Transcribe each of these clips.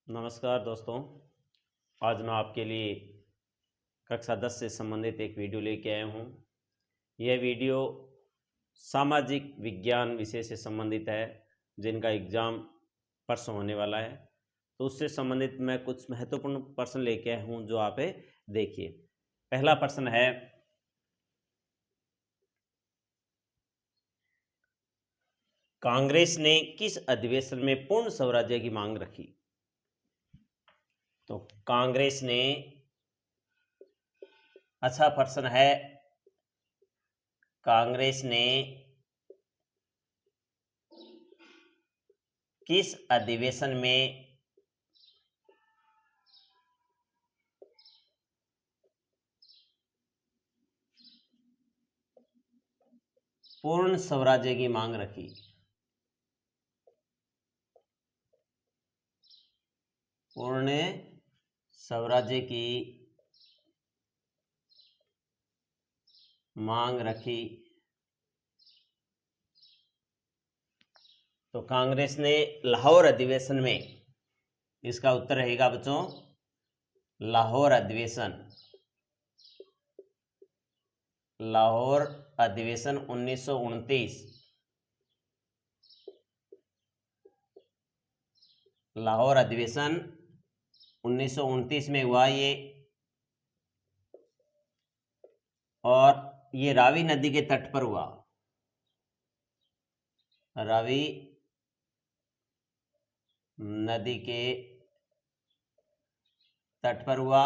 नमस्कार दोस्तों। आज मैं आपके लिए कक्षा 10 से संबंधित एक वीडियो लेके आया हूँ। यह वीडियो सामाजिक विज्ञान विषय से संबंधित है, जिनका एग्ज़ाम परसों होने वाला है। तो उससे संबंधित मैं कुछ महत्वपूर्ण प्रश्न लेके आया हूँ, जो आप देखिए। पहला प्रश्न है, कांग्रेस ने किस अधिवेशन में पूर्ण स्वराज्य की मांग रखी? तो कांग्रेस ने, अच्छा प्रश्न है, कांग्रेस ने किस अधिवेशन में पूर्ण स्वराज्य की मांग रखी? पूर्ण स्वराज्य की मांग रखी। तो कांग्रेस ने लाहौर अधिवेशन में, इसका उत्तर रहेगा बच्चों लाहौर अधिवेशन। लाहौर अधिवेशन 1929, लाहौर अधिवेशन 1929 में हुआ ये, और ये रावी नदी के तट पर हुआ। रावी नदी के तट पर हुआ,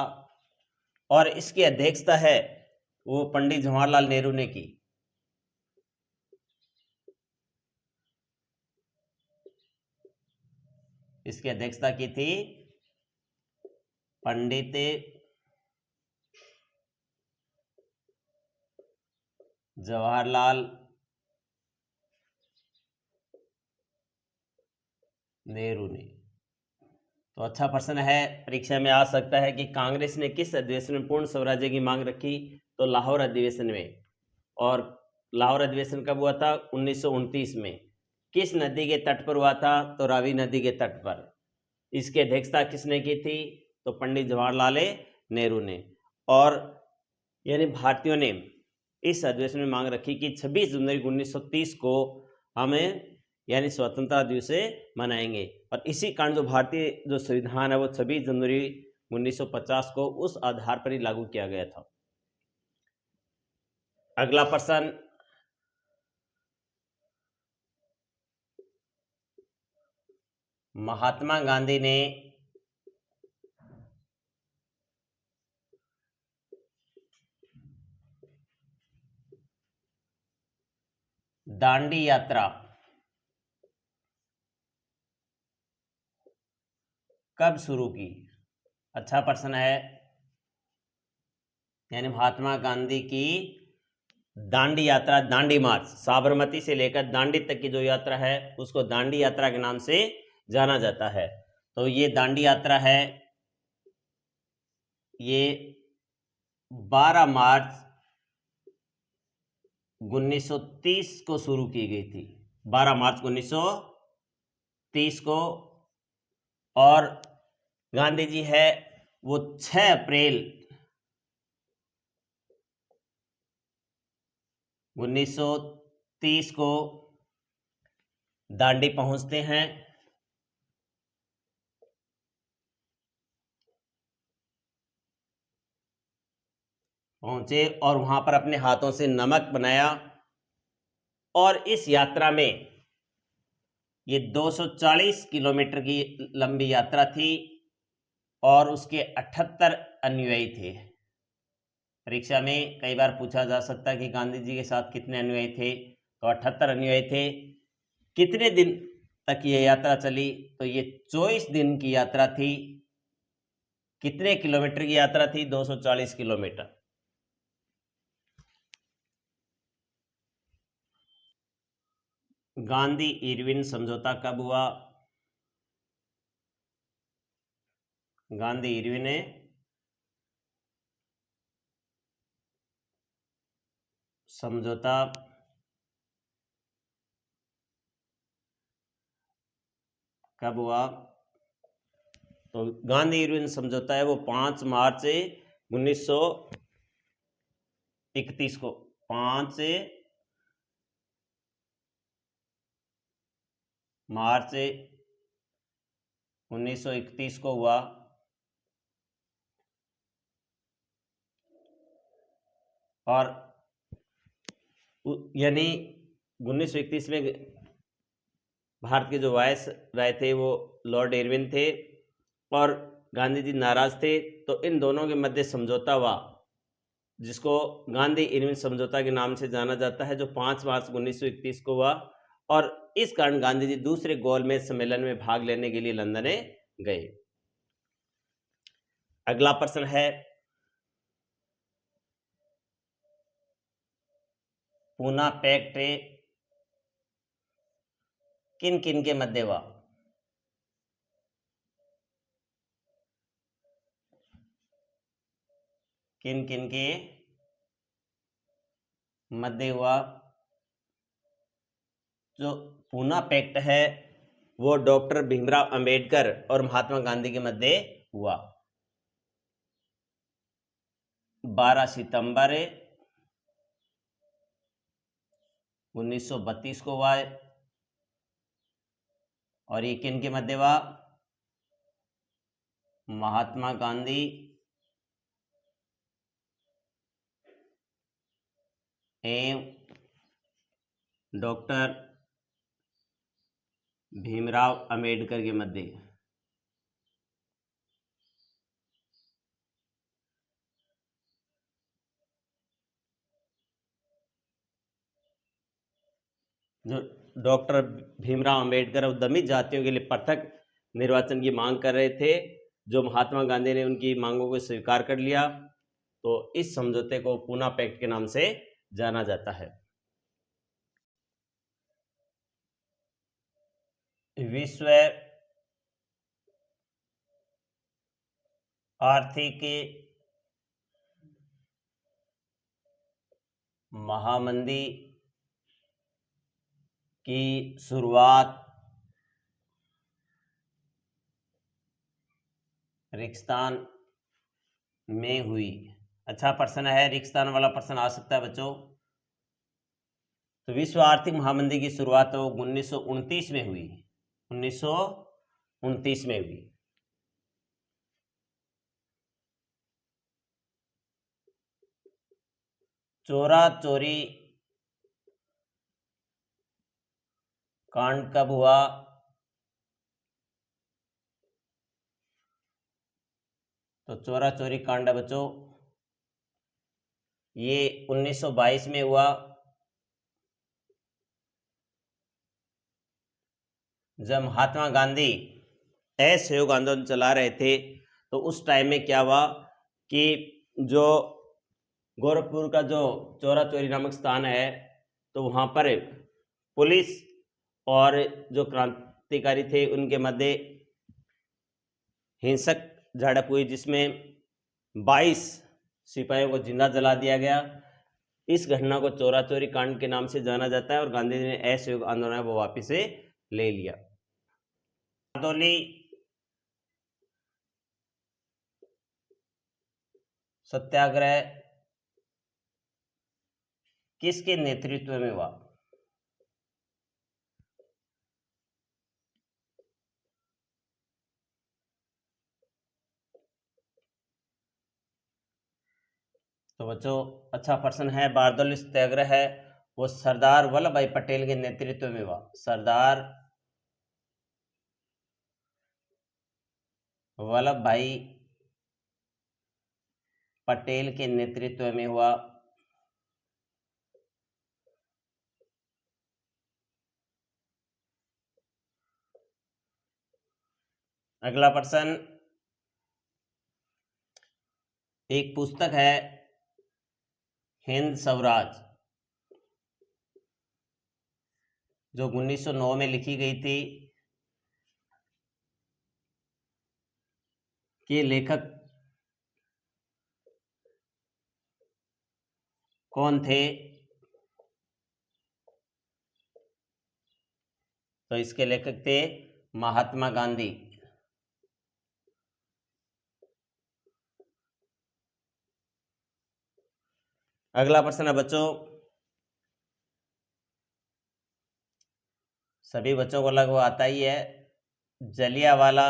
और इसकी अध्यक्षता है वो पंडित जवाहरलाल नेहरू ने की। इसकी अध्यक्षता की थी पंडित जवाहरलाल नेहरू ने। तो अच्छा प्रश्न है, परीक्षा में आ सकता है कि कांग्रेस ने किस अधिवेशन में पूर्ण स्वराज्य की मांग रखी? तो लाहौर अधिवेशन में। और लाहौर अधिवेशन कब हुआ था? 1929 में। किस नदी के तट पर हुआ था? तो रावी नदी के तट पर। इसकी अध्यक्षता किसने की थी? तो पंडित जवाहरलाल नेहरू ने। और यानी भारतीयों ने इस अधिवेशन में मांग रखी कि 26 जनवरी 1930 को हमें यानी स्वतंत्रता दिवस मनाएंगे। और इसी कारण जो भारतीय जो संविधान है वो 26 जनवरी 1950 को उस आधार पर ही लागू किया गया था। अगला प्रश्न, महात्मा गांधी ने दांडी यात्रा कब शुरू की? अच्छा प्रश्न है। यानी महात्मा गांधी की दांडी यात्रा, दांडी मार्च, साबरमती से लेकर दांडी तक की जो यात्रा है उसको दांडी यात्रा के नाम से जाना जाता है। तो ये दांडी यात्रा है, ये 12 मार्च 1930 को शुरू की गई थी। 12 मार्च 1930 को। और गांधी जी है वो 6 अप्रैल 1930 को दांडी पहुंचते हैं। पहुंचे और वहां पर अपने हाथों से नमक बनाया। और इस यात्रा में ये 240 किलोमीटर की लंबी यात्रा थी, और उसके 78 अनुयायी थे। परीक्षा में कई बार पूछा जा सकता है कि गांधी जी के साथ कितने अनुयायी थे? तो 78 अनुयायी थे। कितने दिन तक ये यात्रा चली? तो ये 24 दिन की यात्रा थी। कितने किलोमीटर की यात्रा थी? 240 किलोमीटर। गांधी इरविन समझौता कब हुआ? गांधी इरविन समझौता कब हुआ? तो गांधी इरविन समझौता है वो 5 मार्च 1931 को 5 मार्च 1931 को हुआ। और यानी 1931 में भारत के जो वायस राय थे वो लॉर्ड इरविन थे और गांधी जी नाराज थे, तो इन दोनों के मध्य समझौता हुआ जिसको गांधी इरविन समझौता के नाम से जाना जाता है, जो 5 मार्च 1931 को हुआ। और इस कारण गांधी जी दूसरे गोलमेज सम्मेलन में भाग लेने के लिए लंदन गए। अगला प्रश्न है, पूना पैक्ट किन किन के मध्य हुआ? किन किन के मध्य हुआ? जो पूना पैक्ट है वो डॉक्टर भीमराव अंबेडकर और महात्मा गांधी के मध्य हुआ। 12 सितंबर 1932 को हुआ है। और ये किन के मध्य हुआ? महात्मा गांधी एवं डॉक्टर भीमराव अंबेडकर के मध्य। जो डॉक्टर भीमराव अंबेडकर दलित जातियों के लिए पृथक निर्वाचन की मांग कर रहे थे, जो महात्मा गांधी ने उनकी मांगों को स्वीकार कर लिया, तो इस समझौते को पूना पैक्ट के नाम से जाना जाता है। विश्व आर्थिक महामंदी की शुरुआत रिक्स्तान में हुई। अच्छा प्रश्न है, रिक्स्तान वाला प्रश्न आ सकता है बच्चों। तो विश्व आर्थिक महामंदी की शुरुआत तो 1929 में हुई। 1929 में हुई। चोरा चोरी कांड कब हुआ? तो चोरा चोरी कांड बच्चों ये 1922 में हुआ, जब महात्मा गांधी असहयोग आंदोलन चला रहे थे। तो उस टाइम में क्या हुआ कि जो गोरखपुर का जो चोरा चोरी नामक स्थान है, तो वहाँ पर पुलिस और जो क्रांतिकारी थे उनके मध्य हिंसक झड़प हुई, जिसमें 22 सिपाहियों को जिंदा जला दिया गया। इस घटना को चोरा चोरी कांड के नाम से जाना जाता है और गांधी जी ने असहयोग आंदोलन वो वापिस से ले लिया। बारदोली सत्याग्रह किसके नेतृत्व में हुआ? तो बच्चों अच्छा प्रश्न है, बारदोली सत्याग्रह है वो सरदार वल्लभ भाई पटेल के नेतृत्व में हुआ। सरदार वल्लभ भाई पटेल के नेतृत्व में हुआ। अगला प्रश्न, एक पुस्तक है हिंद स्वराज जो 1909 में लिखी गई थी, कि लेखक कौन थे? तो इसके लेखक थे महात्मा गांधी। अगला प्रश्न है बच्चों, सभी बच्चों को लगभग आता ही है, जलियांवाला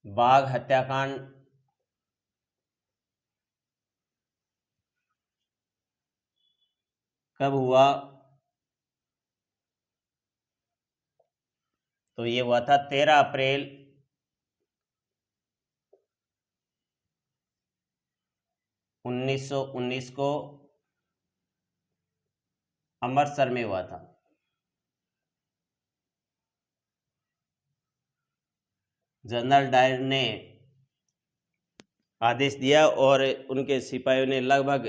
बाग हत्याकांड कब हुआ? तो ये हुआ था 13 अप्रैल 1919 को अमृतसर में हुआ था। जनरल डायर ने आदेश दिया और उनके सिपाहियों ने लगभग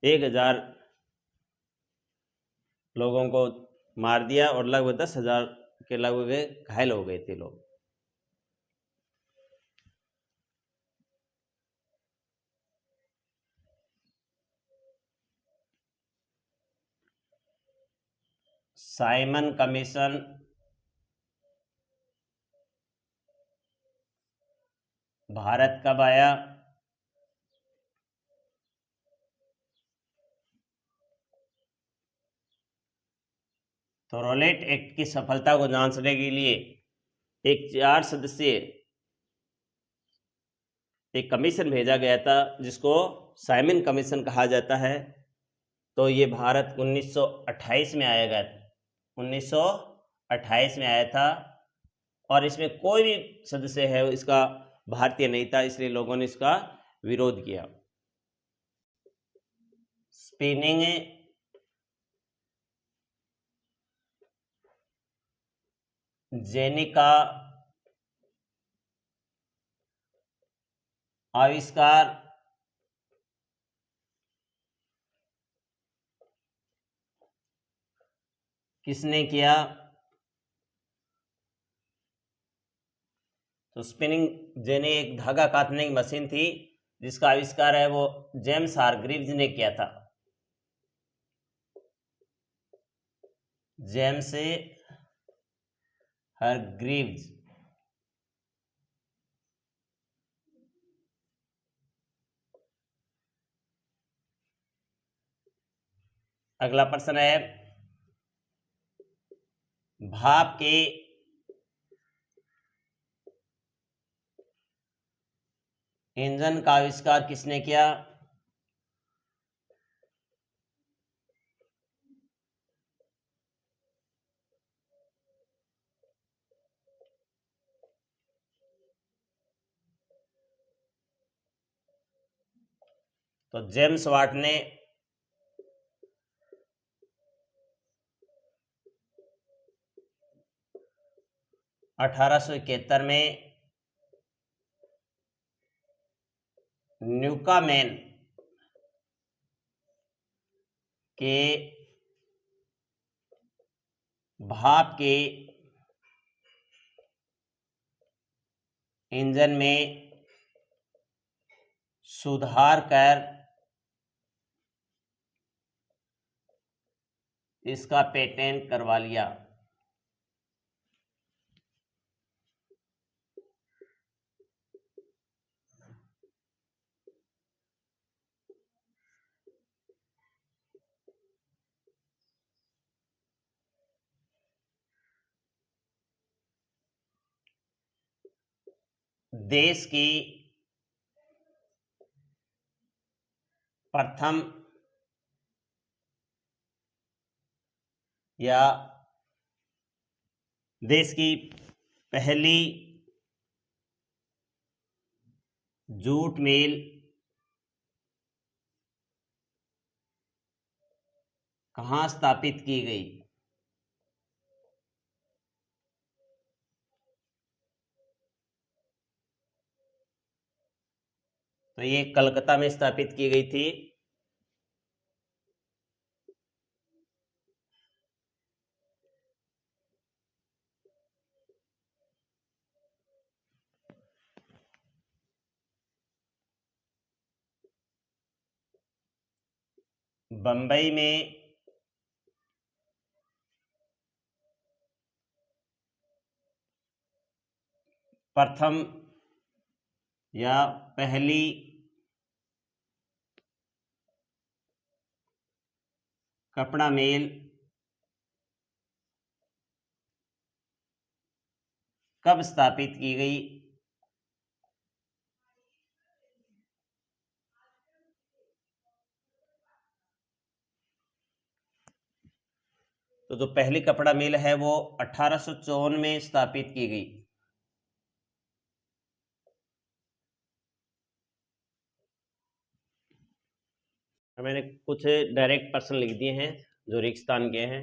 1000 लोगों को मार दिया और लगभग 10,000 के लगभग घायल हो गए थे लोग। साइमन कमीशन भारत कब आया? तो रॉलेट एक्ट की सफलता को जांचने के लिए एक 4 सदस्यीय एक कमीशन भेजा गया था जिसको साइमन कमीशन कहा जाता है। तो ये भारत 1928 में आया गया, 1928 में आया था और इसमें कोई भी सदस्य है इसका भारतीय नहीं था, इसलिए लोगों ने इसका विरोध किया। स्पिनिंग जेनी का आविष्कार किसने किया? तो स्पिनिंग जेनी एक धागा काटने की मशीन थी जिसका आविष्कार है वो जेम्स हारग्रीव्स ने किया था। James Hargreaves. अगला प्रश्न है, भाप के इंजन का आविष्कार किसने किया? तो जेम्स वाट ने 1871 में न्यूकामेन के भाप के इंजन में सुधार कर इसका पेटेंट करवा लिया। देश की प्रथम या देश की पहली जूट मिल कहाँ स्थापित की गई? तो ये कलकत्ता में स्थापित की गई थी। बंबई में प्रथम या पहली कपड़ा मिल कब स्थापित की गई? तो जो पहली कपड़ा मिल है वो 1854 में स्थापित की गई। मैंने कुछ डायरेक्ट प्रश्न लिख दिए हैं जो रेगिस्तान के हैं।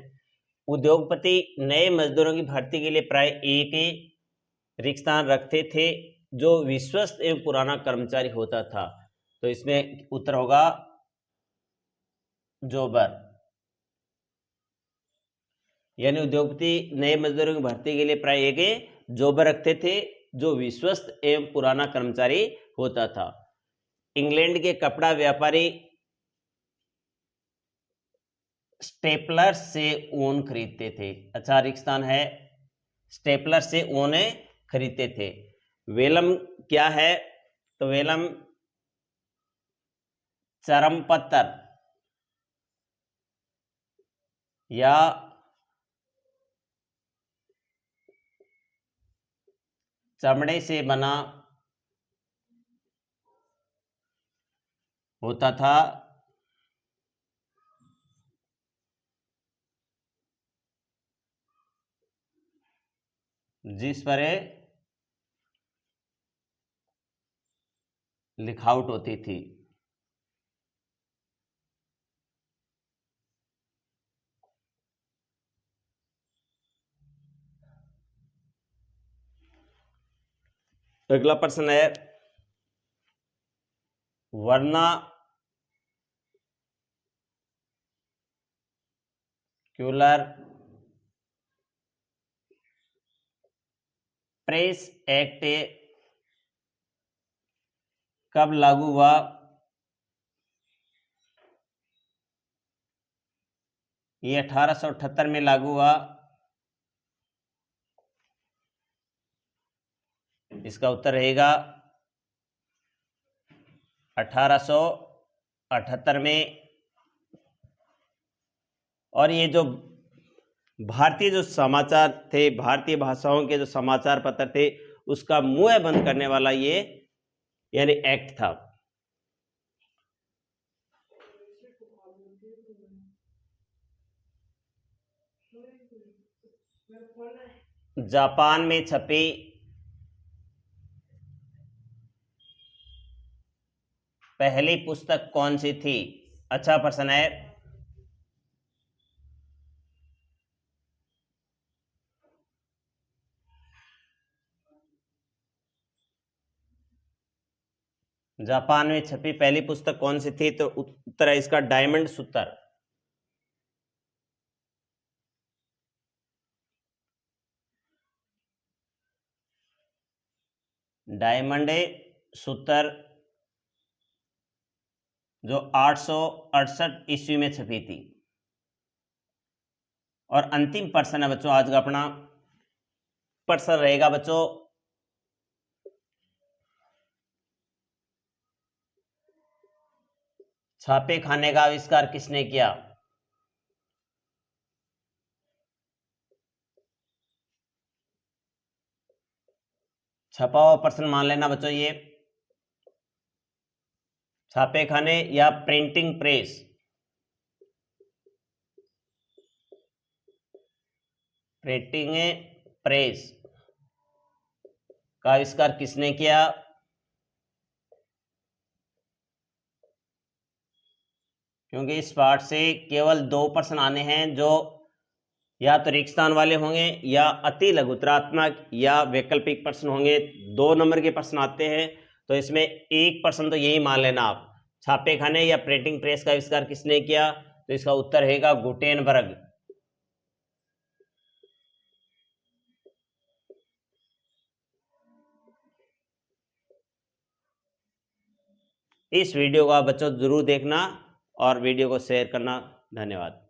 उद्योगपति नए मजदूरों की भर्ती के लिए प्राय एक रेगिस्तान रखते थे जो विश्वस्त एवं पुराना कर्मचारी होता था। तो इसमें उत्तर होगा जोबर। यानी उद्योगपति नए मजदूरों की भर्ती के लिए प्राय एक जोबर रखते थे जो विश्वस्त एवं पुराना कर्मचारी होता था। इंग्लैंड के कपड़ा व्यापारी स्टेपलर से ऊन खरीदते थे। अच्छा रेगिस्तान है, स्टेपलर से ऊन खरीदते थे। वेलम क्या है? तो वेलम चरमपत्र या चमड़े से बना होता था जिस पर लिखावट होती थी। अगला प्रश्न है वर्नाक्यूलर प्रेस एक्ट कब लागू हुआ? ये 1878 में लागू हुआ। इसका उत्तर रहेगा 1878 में। और ये जो भारतीय जो समाचार थे, भारतीय भाषाओं के जो समाचार पत्र थे, उसका मुंह बंद करने वाला ये यानी एक्ट था। जापान में छपी पहली पुस्तक कौन सी थी? अच्छा प्रश्न है। जापान में छपी पहली पुस्तक कौन सी थी? तो उत्तर है इसका डायमंड सूत्र। डायमंड सूत्र जो 868 ईस्वी में छपी थी। और अंतिम प्रश्न है बच्चों आज का अपना प्रश्न रहेगा बच्चों, छापे खाने का आविष्कार किसने किया? छपा हुआ प्रश्न मान लेना बच्चों। ये छापे खाने या प्रिंटिंग प्रेस, प्रिंटिंग प्रेस का आविष्कार किसने किया? क्योंकि इस पाठ से केवल 2 प्रश्न आने हैं जो या तो रेगिस्तान वाले होंगे या अति लघुतरात्मक या वैकल्पिक प्रश्न होंगे। 2 नंबर के प्रश्न आते हैं। तो इसमें एक प्रश्न तो यही मान लेना आप, छापे खाने या प्रिंटिंग प्रेस का आविष्कार किसने किया? तो इसका उत्तर रहेगा गुटेनबर्ग। इस वीडियो को आप बच्चों जरूर देखना और वीडियो को शेयर करना। धन्यवाद।